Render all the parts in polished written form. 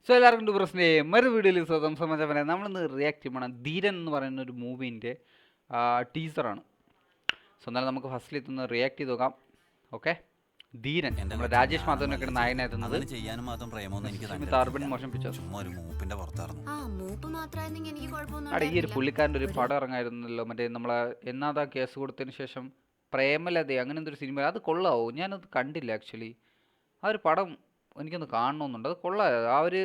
So എല്ലാവർക്കും ഡുബ്രസിൻ്റെ മറു വീഡിയോയിൽ സ്വതം സമാജം നമ്മളിന്ന് റിയാക്ട് ചെയ്യണം ധീരൻ എന്ന് പറയുന്ന ഒരു മൂവീൻ്റെ ടീസറാണ്. സോ എന്നാലും നമുക്ക് ഫസ്റ്റിൽ എത്തുന്ന റിയാക്ട് ചെയ്ത് നോക്കാം. ഓക്കെ, ധീരൻ നമ്മുടെ രാജേഷ് മാധവനൊക്കെ നായകനായിരുന്നത്. Smith urban motion picture. അവിടെ ഈ ഒരു പുള്ളിക്കാരൻ്റെ ഒരു പടം ഇറങ്ങായിരുന്നല്ലോ, മറ്റേ നമ്മളെ എന്നാതാ കേസ് കൊടുത്തതിന് ശേഷം പ്രേമലത അങ്ങനെ എന്തൊരു സിനിമ, അത് കൊള്ളാവോ? ഞാനത് കണ്ടില്ല ആക്ച്വലി. ആ ഒരു പടം എനിക്കൊന്ന് കാണണമെന്നുണ്ട്, അത് കൊള്ളാം. ആ ഒരു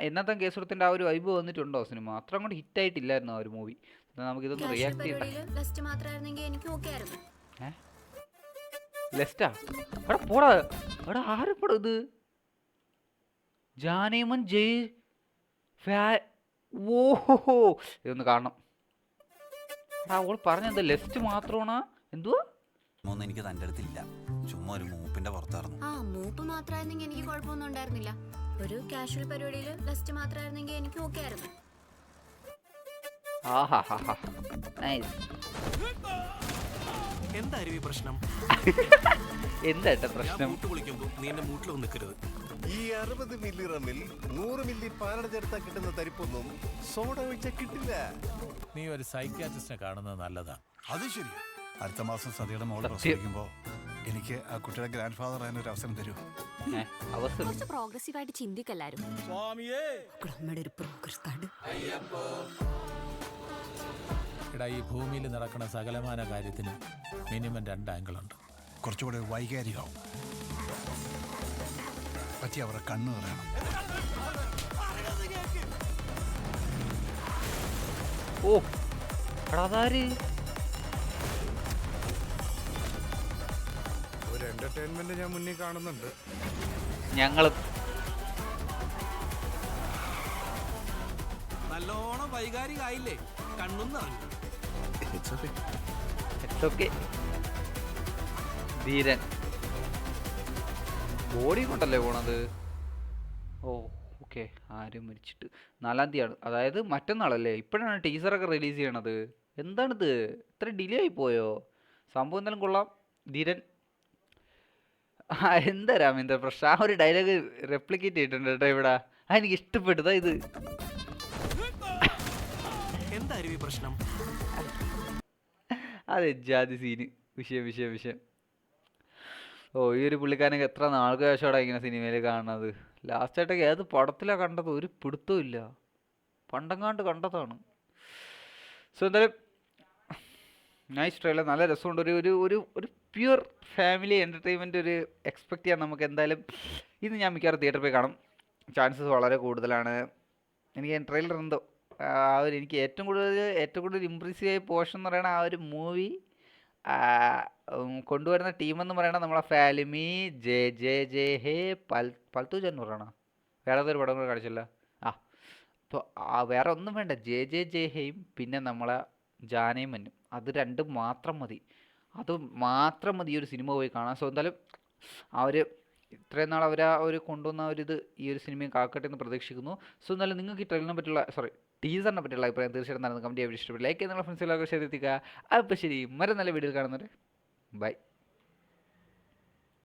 എന്നത്തെ കേസ് കൊടുത്തിൻ്റെ ആ ഒരു വൈബ് വന്നിട്ടുണ്ടോ സിനിമ? അത്ര അങ്ങോട്ട് ഹിറ്റായിട്ടില്ലായിരുന്നു ആ ഒരു മൂവി. നമുക്കിതൊന്ന് റിയാക്ട് ചെയ്യട്ടെ. ലെസ്റ്റാ എടാ പോടാ, എടാ ആരെപ്പടം ഇത്? ജാനേമൻ ജയ് ഓഹോ, ഇതൊന്ന് കാണണം. എടാ അവൾ പറഞ്ഞെന്താ ലെസ്റ്റ് മാത്രമാണോ എന്തുവാ? എനിക്ക് തന്റെ അടുത്തില്ല, ചുമ്മാ ഒരു മൂപ്പിന്റെ പുറത്തായിരുന്നു. ആ മൂപ്പ് മാത്രമായിരുന്നെങ്കിൽ എനിക്ക് കുഴപ്പമൊന്നും ഉണ്ടായിരുന്നില്ല. ഒരു കാഷ്വൽ പരിപാടിയിൽ ലെസ്റ്റ് മാത്രമായിരുന്നെങ്കിൽ എനിക്ക് ഓക്കെ ആയിരുന്നു. എന്തായിരുന്നു പ്രശ്നം? എന്താ പ്രശ്നം? ഈ 60 മില്ലി റമ്മിൽ 100 മില്ലി പാലട ചേർത്താ കിട്ടുന്ന തരിപ്പൊന്നും സോഡ ഒഴിച്ചാ കിട്ടില്ല. നീ ഒരു സൈക്യാട്രിസ്റ്റിനെ കാണുന്നത് നല്ലതാ. അത് ശരി. അടുത്ത മാസം സതിയുടെ മോള് പ്രസവിക്കുമ്പോ എനിക്ക് ആ കുട്ടിയുടെ ഗ്രാൻഡ് ഫാദർ ആയ ഒരു അവസരം തരൂ. കുറച്ച് പ്രോഗ്രസീവ് ആയിട്ട് ചിന്തിക്കല്ലാരും. എടാ, ഈ ഭൂമിയിൽ നടക്കുന്ന സകലമാന കാര്യത്തിന് മിനിമം 2 ആംഗിൾ ഉണ്ട്. കുറച്ചുകൂടെ വൈകാരികമാവും. പറ്റി അവരുടെ കണ്ണ് നിറയണം. ഓ അതാര്? ഒരു എന്റർടൈൻമെന്റ് ഞാൻ മുന്നിൽ കാണുന്നുണ്ട്. ഞങ്ങള് നല്ലോണം വൈകാരികായില്ലേ? കണ്ണും നിറഞ്ഞു. ധീരൻ ബോഡി കൊണ്ടല്ലേ പോണത്? ഓ ഓക്കെ, ആരും മരിച്ചിട്ട് 4-ാം തീയതിയാണ്, അതായത് മറ്റന്നാളല്ലേ? ഇപ്പോഴാണ് ടീസറൊക്കെ റിലീസ് ചെയ്യണത്. എന്താണിത്, ഇത്ര ഡിലേ ആയി പോയോ? സംഭവം എന്തായാലും കൊള്ളാം. ധീരൻ എന്താ രാമേന്ദ്ര പ്രശ്നം? ആ ഒരു ഡയലോഗ് റെപ്ലിക്കേറ്റ് ചെയ്തിട്ടുണ്ട് കേട്ടോ ഇവിടെ. എനിക്ക് ഇഷ്ടപ്പെട്ടതാ ഇത്. എന്തായിരുന്നു പ്രശ്നം? അതെ, ജാതി സീന് വിഷയം. ഓ ഈ ഒരു പുള്ളിക്കാരനൊക്കെ എത്ര നാൾക്ക് ശേഷമാണ് ഇങ്ങനെ സിനിമയിൽ കാണുന്നത്. ലാസ്റ്റായിട്ടൊക്കെ ഏത് പടത്തിലാണ് കണ്ടത്? ഒരു പിടുത്തവും ഇല്ല, പണ്ടങ്ങാണ്ട് കണ്ടതാണ്. സോ എന്തായാലും നൈസ് ട്രെയിലർ, നല്ല രസമുണ്ട്. ഒരു പ്യുവർ ഫാമിലി എൻ്റർടൈൻമെൻറ്റ് ഒരു എക്സ്പെക്റ്റ് ചെയ്യാൻ നമുക്ക് എന്തായാലും. ഇത് ഞാൻ മിക്കവാറും തിയേറ്ററിൽ പോയി കാണും, ചാൻസസ് വളരെ കൂടുതലാണ്. എനിക്ക് ട്രെയിലർ എന്തോ എനിക്ക് ഏറ്റവും കൂടുതൽ ഇമ്പ്രസീവ് ആയ പോർഷൻ എന്ന് പറയുന്നത് ആ ഒരു മൂവി കൊണ്ടുവരുന്ന ടീമെന്ന് പറയണത് നമ്മളെ ഫാലിമി ജെ ഹേ പൽത്തു ജൻ പറയണ വേറെ ഏതൊരു പടം കൂടെ കാണിച്ചില്ല. അപ്പോൾ വേറെ ഒന്നും വേണ്ട, ജെ ഹേയും പിന്നെ നമ്മളെ ജാനേമനും, അത് രണ്ടും മാത്രം മതി. ഈ ഒരു സിനിമ പോയി കാണാൻ. സോ എന്തായാലും ഇത്രയും നാൾ അവർ കൊണ്ടുവന്ന ഈ ഒരു സിനിമയും കാക്കട്ടെ എന്ന് പ്രതീക്ഷിക്കുന്നു. സോ എന്നാലും നിങ്ങൾക്ക് ഈ ട്രെയിലറിനെ പറ്റിയുള്ള ടീസറിനെ പറ്റിയുള്ള അഭിപ്രായം തീർച്ചയായിട്ടും കമൻറ്റ് ചെയ്യാൻ ഇഷ്ടപ്പെട്ടു. ലൈക്ക് ചെയ്യുന്ന ഫ്രണ്ട്സിലൊക്കെ ഷെയർ എത്തിക്കുക. അപ്പോൾ ശരി, നല്ല വീഡിയോ കാണുന്നവരെ ബൈ.